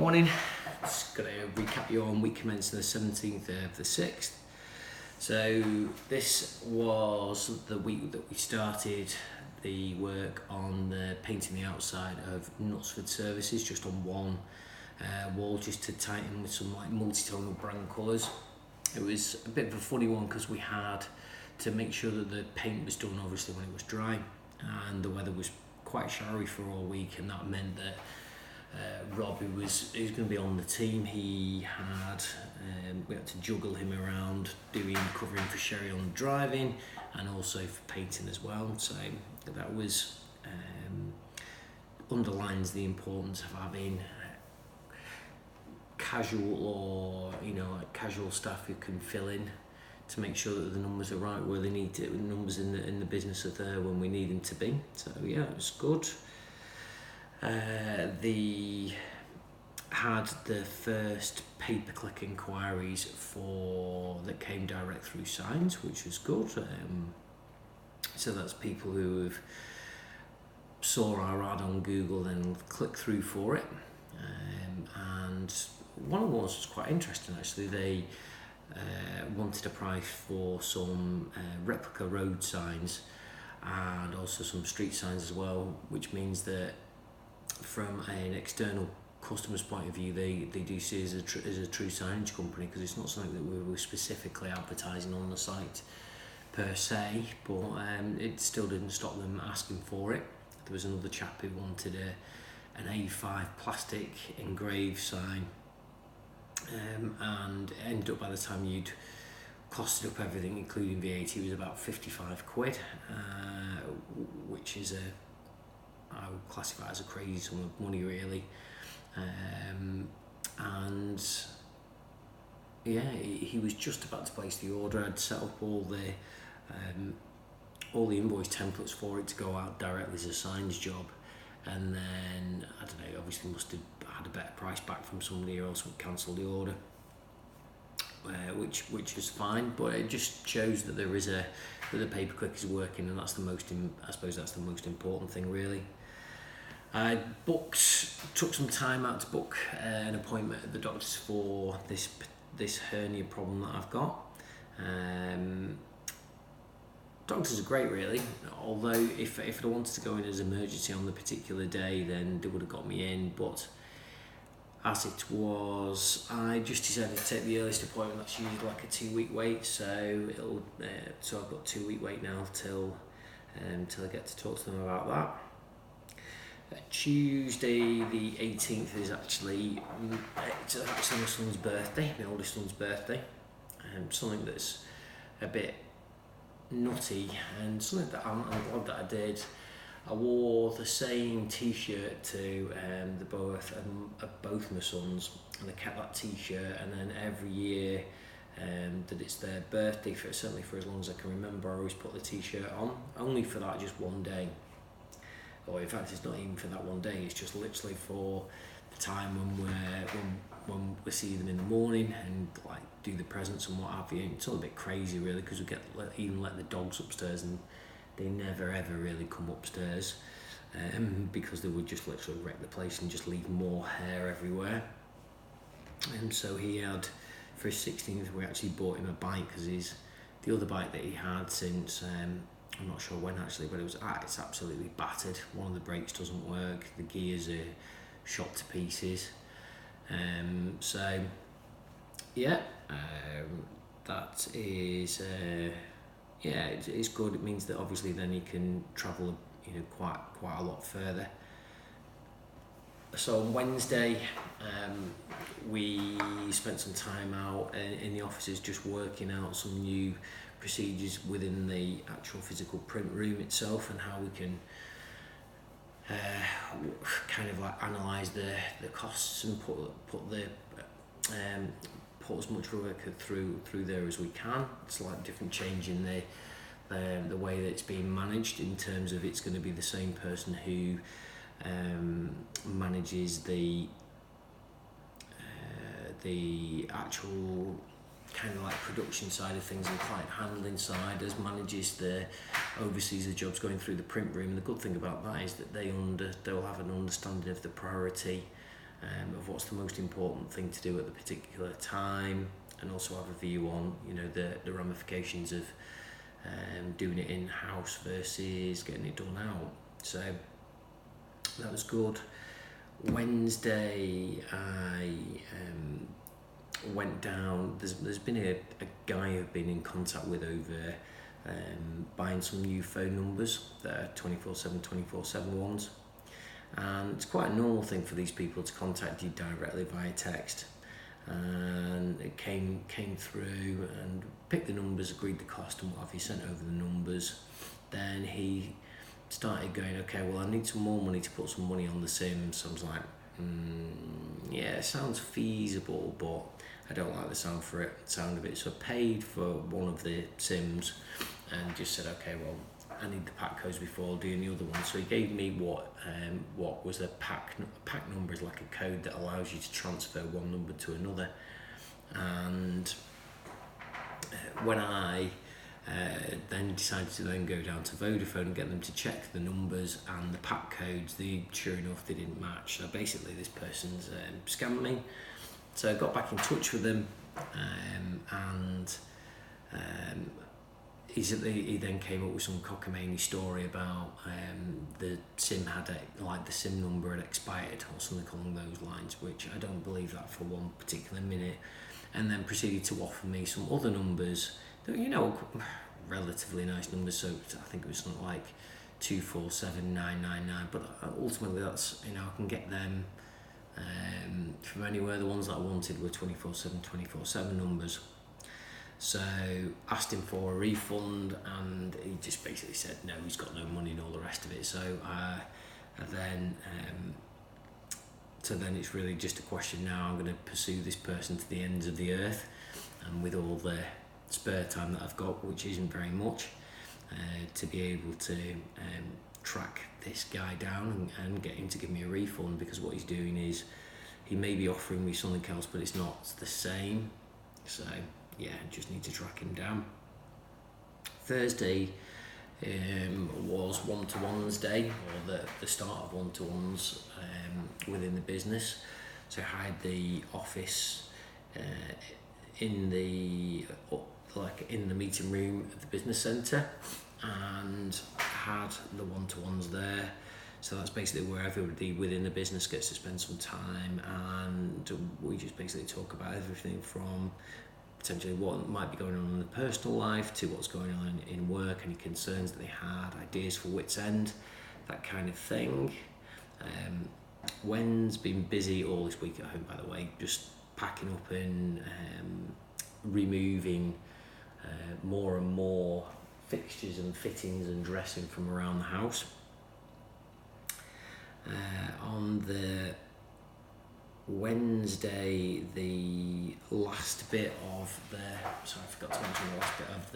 Morning. Just going to recap you on week commencing the 17th of the 6th. So this was the week that we started the work on painting the outside of Knutsford services, just on one wall, just to tighten with some like multi-tonal brand colours. It was a bit of a funny one because we had to make sure that the paint was done obviously when it was dry, and the weather was quite showery for all week, and that meant that Rob, who was going to be on the team, we had to juggle him around covering for Sherry on driving and also for painting as well. So that was underlines the importance of having casual casual staff who can fill in to make sure that the numbers are right where they need to. The numbers in the business are there when we need them to be. So yeah, it was good. They had the first pay-per-click inquiries that came direct through signs, which was good. So that's people who have saw our ad on Google and clicked through for it. And one of the ones was quite interesting actually. They wanted a price for some replica road signs and also some street signs as well, which means that from an external customer's point of view, they do see us as a true signage company, because it's not something that we were specifically advertising on the site per se, but it still didn't stop them asking for it. There was another chap who wanted an A5 plastic engraved sign, and it ended up, by the time you'd costed up everything including VAT, it was about 55 quid, which is I would classify as a crazy sum of money really. And yeah, he was just about to place the order. I'd set up all the invoice templates for it to go out directly as a signs job, and then I don't know, obviously must have had a better price back from somebody, or else would cancel the order, which is fine. But it just shows that that the pay-per-click is working, and that's I suppose that's the most important thing really. I took some time out to book an appointment at the doctor's for this hernia problem that I've got. Doctors are great really, although if I wanted to go in as emergency on the particular day, then they would have got me in, but as it was, I just decided to take the earliest appointment. That's usually like a 2-week wait, so I've got 2-week wait now till I get to talk to them about that. Tuesday the 18th is actually my son's birthday, my oldest son's birthday. Something that's a bit nutty, and something that I'm glad that I did. I wore the same t-shirt to both my sons, and I kept that t-shirt, and then every year that it's their birthday, certainly for as long as I can remember, I always put the t-shirt on, only for that just one day. Or in fact, it's not even for that one day, it's just literally for the time when we see them in the morning and like do the presents and what have you. It's all a bit crazy really, because we even let the dogs upstairs, and they never ever really come upstairs, because they would just literally wreck the place and just leave more hair everywhere. And so he had, for his 16th, we actually bought him a bike, because the other bike that he had since I'm not sure when actually, but it's absolutely battered. One of the brakes doesn't work, the gears are shot to pieces. So yeah, that is it's good. It means that obviously then he can travel quite a lot further. So on Wednesday, we spent some time out in the offices just working out some new procedures within the actual physical print room itself, and how we can kind of like analyse the costs and put as much work through there as we can. It's like different change in the way that it's being managed, in terms of it's going to be the same person who manages the actual kind of like production side of things and client handling side, as oversees the jobs going through the print room. And the good thing about that is that they'll have an understanding of the priority of what's the most important thing to do at the particular time, and also have a view on, you know, the ramifications of doing it in-house versus getting it done out. So that was good. Wednesday I went down. There's been a guy I've been in contact with over buying some new phone numbers that are 24/7 ones, and it's quite a normal thing for these people to contact you directly via text. And it came through and picked the numbers, agreed the cost and what have you, sent over the numbers. Then he started going, okay, well, I need some more money to put some money on the SIM. So I was like, yeah, it sounds feasible, but I don't like the sound of it. So I paid for one of the SIMs and just said, okay, well, I need the pack codes before doing the other one. So he gave me what was a pack number, is like a code that allows you to transfer one number to another. And when I then decided to then go down to Vodafone and get them to check the numbers and the pack codes, sure enough, they didn't match. So basically this person's scammed me. So I got back in touch with them, and he then came up with some cockamamie story about the SIM the SIM number had expired or something along those lines, which I don't believe that for one particular minute. And then proceeded to offer me some other numbers that, you know, relatively nice numbers. So I think it was something like 247999, but ultimately that's, you know, I can get them from anywhere. The ones that I wanted were 24/7 numbers. So asked him for a refund, and he just basically said no, he's got no money and all the rest of it. So then it's really just a question now. I'm going to pursue this person to the ends of the earth, and with all the spare time that I've got, which isn't very much, to be able to track this guy down and get him to give me a refund, because what he's doing is he may be offering me something else, but it's not the same. So yeah, just need to track him down. Thursday was one-to-ones day, or the start of one-to-ones within the business. So I had the office in the meeting room of the business centre, and had the one-to-ones there. So that's basically where everybody within the business gets to spend some time, and we just basically talk about everything from potentially what might be going on in the personal life to what's going on in work, any concerns that they had, ideas for Witend, that kind of thing. Wen's been busy all this week at home, by the way, just packing up and removing more and more fixtures and fittings and dressing from around the house. On the Wednesday, the last bit of sorry, I forgot to mention the last bit of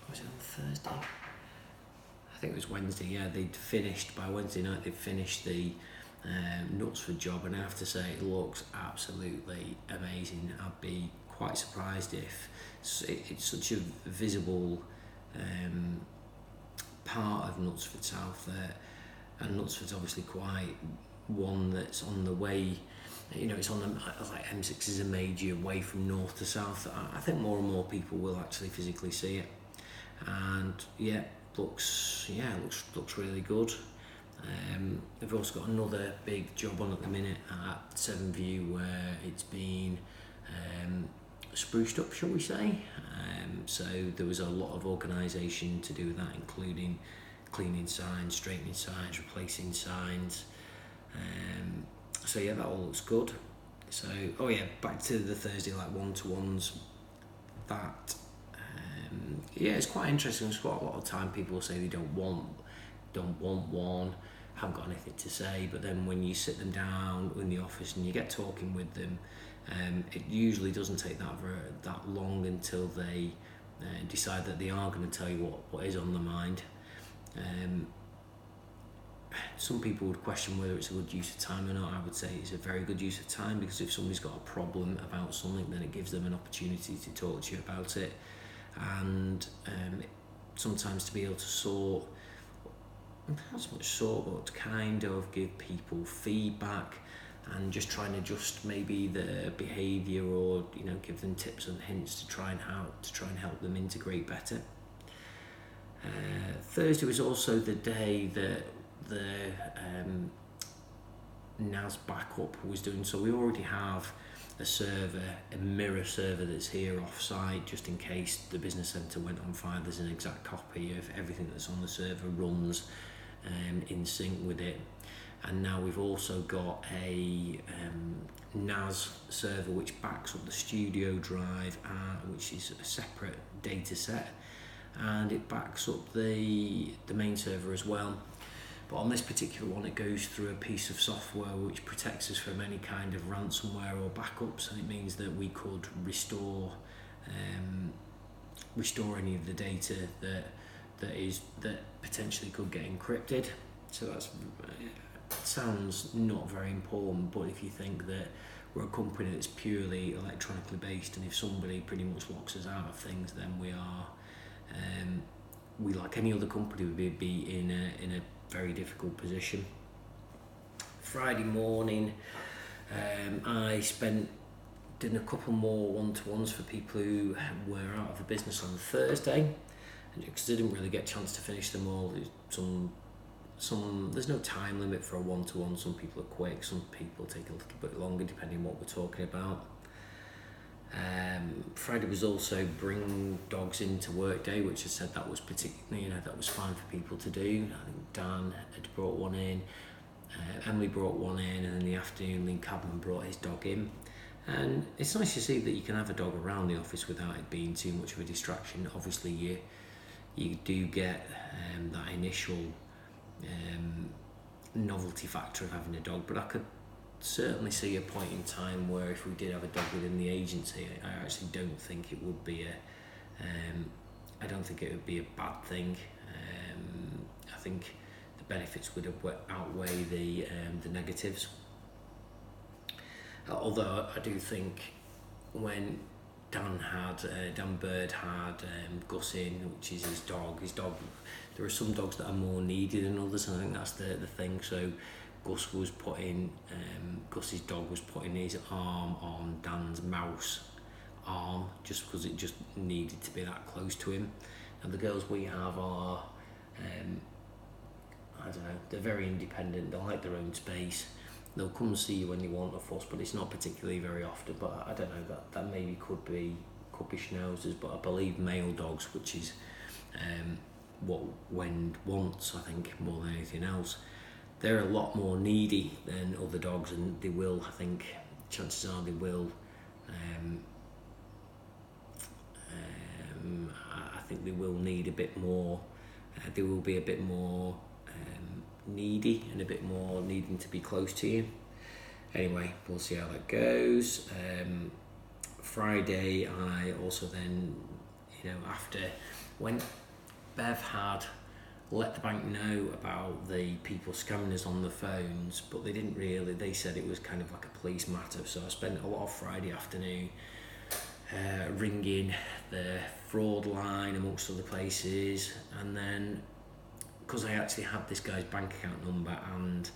was it on Thursday? I think it was Wednesday, yeah. By Wednesday night, they'd finished the Knutsford job, and I have to say it looks absolutely amazing. I'd be quite surprised if it's such a visible part of Knutsford South there, and Knutsford's obviously quite one that's on the way, you know, it's on the, like M6 is a major way from north to south. I think more and more people will actually physically see it, and yeah, looks really good. We've also got another big job on at the minute at Seven View, where it's been spruced up, shall we say. So there was a lot of organisation to do with that, including cleaning signs, straightening signs, replacing signs. So yeah, that all looks good. So, back to the Thursday, like one-to-ones. That, it's quite interesting. It's quite a lot of time people say they don't want one, haven't got anything to say, but then when you sit them down in the office and you get talking with them, it usually doesn't take that long until they decide that they are going to tell you what is on their mind. Some people would question whether it's a good use of time or not. I would say it's a very good use of time, because if somebody's got a problem about something, then it gives them an opportunity to talk to you about it, and sometimes to be able to not so much but kind of give people feedback and just try and adjust maybe the behaviour, or give them tips and hints to try and help them integrate better. Thursday was also the day that the NAS backup was doing, so we already have a mirror server that's here off site, just in case the business centre went on fire. There's an exact copy of everything that's on the server, runs in sync with it. And now we've also got a NAS server which backs up the studio drive, which is a separate data set, and it backs up the main server as well. But on this particular one, it goes through a piece of software which protects us from any kind of ransomware or backups, and it means that we could restore any of the data that potentially could get encrypted. So that sounds not very important, but if you think that we're a company that's purely electronically based, and if somebody pretty much locks us out of things, then we like any other company would be in a very difficult position. Friday morning, I did a couple more one-to-ones for people who were out of the business on Thursday, because I didn't really get a chance to finish them all. There's no time limit for a one-to-one. Some people are quick, some people take a little bit longer depending on what we're talking about. Friday was also bring dogs into work day, which I said that was particularly, that was fine for people to do. I think Dan had brought one in, Emily brought one in, and in the afternoon Lee Cabman brought his dog in. And it's nice to see that you can have a dog around the office without it being too much of a distraction. Obviously you do get that initial novelty factor of having a dog, but I could certainly see a point in time where if we did have a dog within the agency, I actually don't think it would be a bad thing. I think the benefits would outweigh the negatives. Although I do think when Dan Bird had Gus in, which is his dog, there are some dogs that are more needed than others, and I think that's the thing. So Gus's dog was putting his arm on Dan's mouse arm just because it just needed to be that close to him. And the girls we have are, they're very independent. They like their own space. They'll come and see you when you want a fuss, but it's not particularly very often. But I don't know, that maybe could be schnauzers, but I believe male dogs, which is what Wend wants, I think, more than anything else. They're a lot more needy than other dogs, and they will, I think, chances are they will, I think they will need a bit more, they will be a bit more needy and a bit more needing to be close to you. Anyway, we'll see how that goes. Friday, I also then, after when Bev had let the bank know about the people scamming us on the phones, but they said it was kind of like a police matter, so I spent a lot of Friday afternoon ringing the fraud line amongst other places, and then because I actually had this guy's bank account number and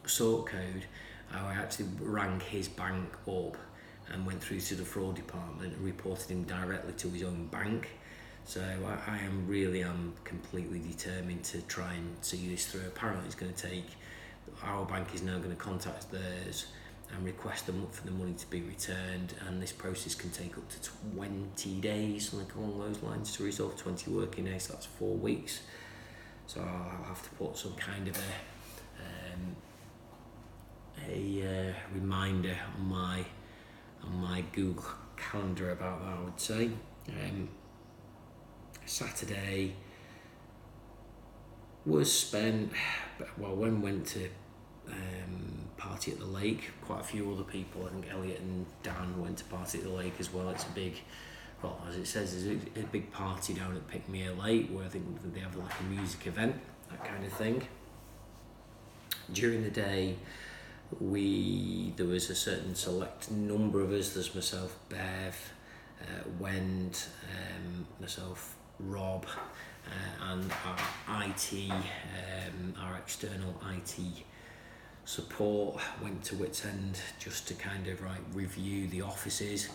sort code, I actually rang his bank up and went through to the fraud department and reported him directly to his own bank. So I am completely determined to try and see this through. Apparently it's going to take, our bank is now going to contact theirs and request them for the money to be returned, and this process can take up to 20 days, something along those lines, to resolve. 20 working days, so that's 4 weeks. So I'll have to put some kind of a reminder on my Google Calendar about that, I would say. Saturday was spent, when went to party at the lake. Quite a few other people, I think Elliot and Dan went to party at the lake as well. It's a big, as it says, there's a big party down at Pickmere Lake where I think they have like a music event, that kind of thing. During the day, there was a certain select number of us. There's myself, Bev, Wend, myself, Rob, and our IT, our external IT support. Went to Witend just to kind of review the offices in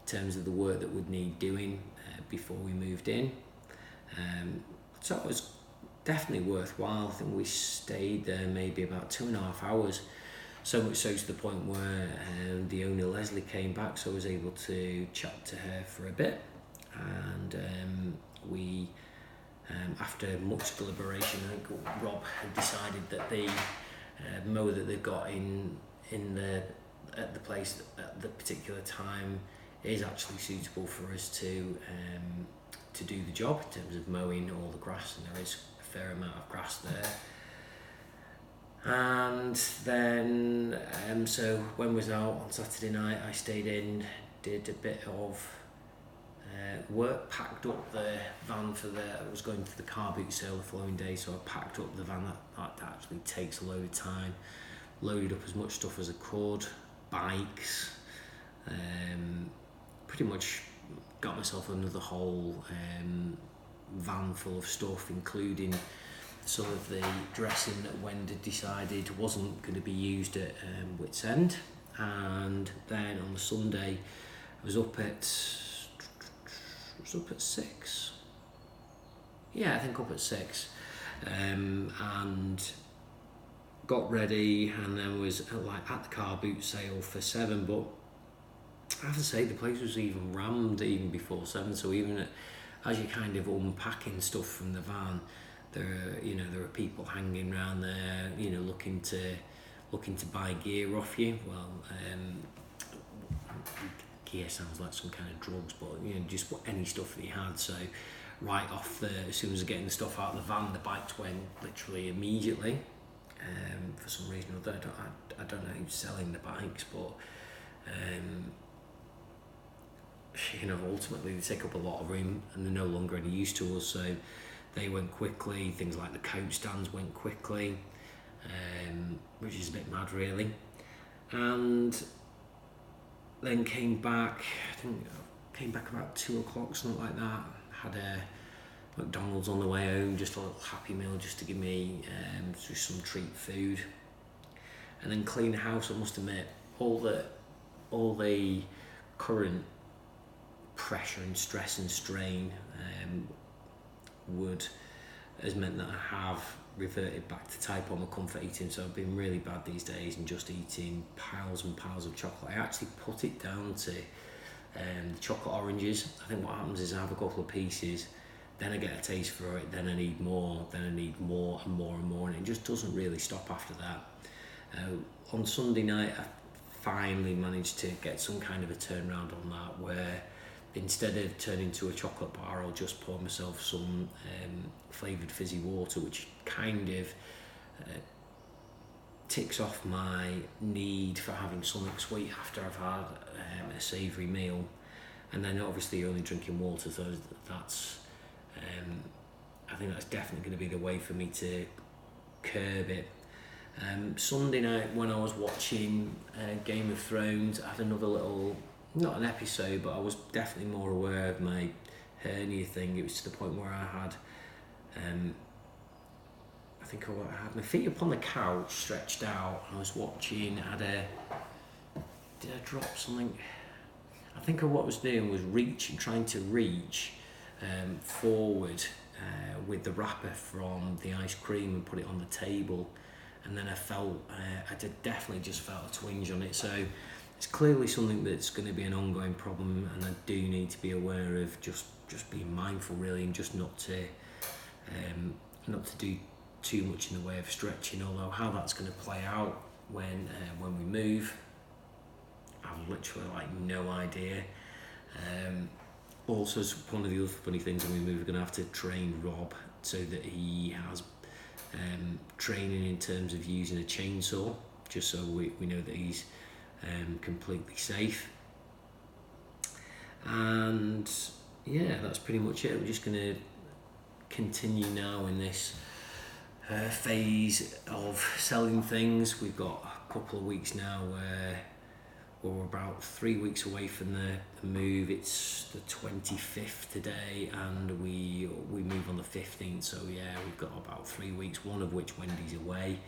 terms of the work that would need doing before we moved in. So it was definitely worthwhile. I think we stayed there maybe about 2.5 hours. So much so to the point where the owner Leslie came back, so I was able to chat to her for a bit, and we, after much deliberation, I think Rob had decided that the mower that they've got at the place at the particular time is actually suitable for us to do the job in terms of mowing all the grass, and there is a fair amount of grass there. And then so when I was out on Saturday night, I stayed in, did a bit of work, packed up the van I was going to the car boot sale the following day, so I packed up the van. That actually takes a load of time. Loaded up as much stuff as I could, bikes, pretty much got myself another whole van full of stuff, including some of the dressing that Wendy decided wasn't going to be used at Witend. And then on the Sunday, I was up at 6. Yeah, I think up at 6, and got ready, and then was at the car boot sale for 7. But I have to say, the place was even rammed even before 7. So even as you're kind of unpacking stuff from the van, there are people hanging around there, looking to buy gear off you. Well, gear sounds like some kind of drugs, but just any stuff that you had. So right off as soon as I getting the stuff out of the van, the bikes went literally immediately. For some reason or other, I don't know who's selling the bikes, but ultimately they take up a lot of room and they're no longer any use to us. So they went quickly. Things like the coat stands went quickly, which is a bit mad, really. And then came back. I think came back about 2 o'clock, something like that. Had a McDonald's on the way home, just a little Happy Meal, just to give me just some treat food, and then clean the house. I must admit, all the current pressure and stress and strain has meant that I have reverted back to type on my comfort eating. So I've been really bad these days and just eating piles and piles of chocolate. I actually put it down to the chocolate oranges. I think what happens is I have a couple of pieces, then I get a taste for it, then I need more, then I need more and more and more, and it just doesn't really stop after that. On Sunday night, I finally managed to get some kind of a turnaround on that, where instead of turning to a chocolate bar, I'll just pour myself some flavoured fizzy water, which kind of ticks off my need for having something sweet after I've had a savoury meal. And then obviously only drinking water, so that's I think that's definitely going to be the way for me to curb it. Sunday night, when I was watching Game of Thrones, I had another little, not an episode, but I was definitely more aware of my hernia thing. It was to the point where I had I think I had my feet up on the couch, stretched out, and I was watching. Did I drop something? I think what I was doing was trying to reach forward with the wrapper from the ice cream and put it on the table, and then I definitely just felt a twinge on it. So it's clearly something that's going to be an ongoing problem, and I do need to be aware of just being mindful, really, and just not to do too much in the way of stretching. Although how that's going to play out when we move, I've literally no idea. Also, one of the other funny things when we move, we're going to have to train Rob so that he has training in terms of using a chainsaw, just so we know that he's completely safe. And yeah, that's pretty much it. We're just going to continue now in this phase of selling things. We've got a couple of weeks now where we're about 3 weeks away from the move. It's the 25th today, and we move on the 15th. So yeah, we've got about 3 weeks, one of which Wendy's away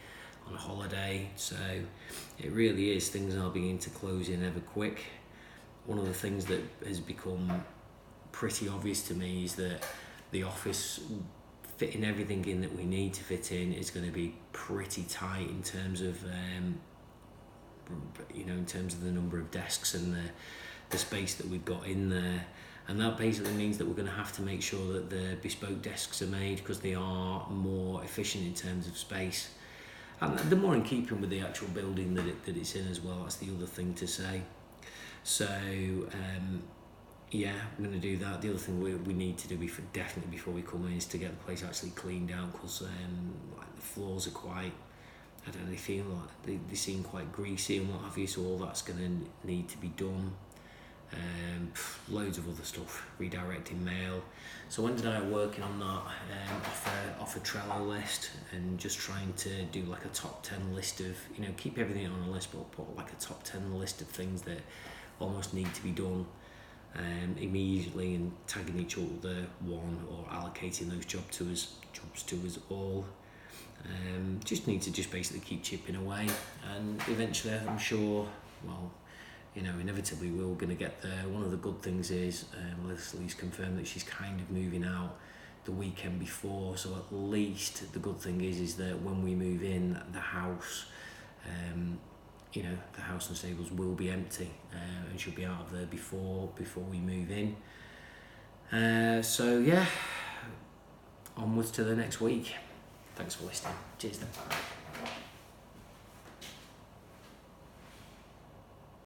on a holiday. So it really is, things are beginning to close in ever quick. One of the things that has become pretty obvious to me is that the office, fitting everything in that we need to fit in, is going to be pretty tight in terms of in terms of the number of desks and the space that we've got in there. And that basically means that we're going to have to make sure that the bespoke desks are made, because they are more efficient in terms of space, and they're more in keeping with the actual building that it's in as well. That's the other thing to say. So yeah, I'm going to do that. The other thing we need to do definitely before we come in is to get the place actually cleaned out, because like the floors are quite, I don't know, they feel like they seem quite greasy and what have you, so all that's going to need to be done. Loads of other stuff, redirecting mail. So when did I working on that off a Trello list, and just trying to do like a top 10 list of, keep everything on a list, but put like a top 10 list of things that almost need to be done immediately, and tagging each other one, or allocating those jobs to us all. Just need to basically keep chipping away, and eventually I'm sure, inevitably we're going to get there. One of the good things is Leslie's confirmed that she's kind of moving out the weekend before, so at least the good thing is that when we move in, the house, the house and stables will be empty, and she'll be out of there before we move in. So yeah, onwards to the next week. Thanks for listening. Cheers then.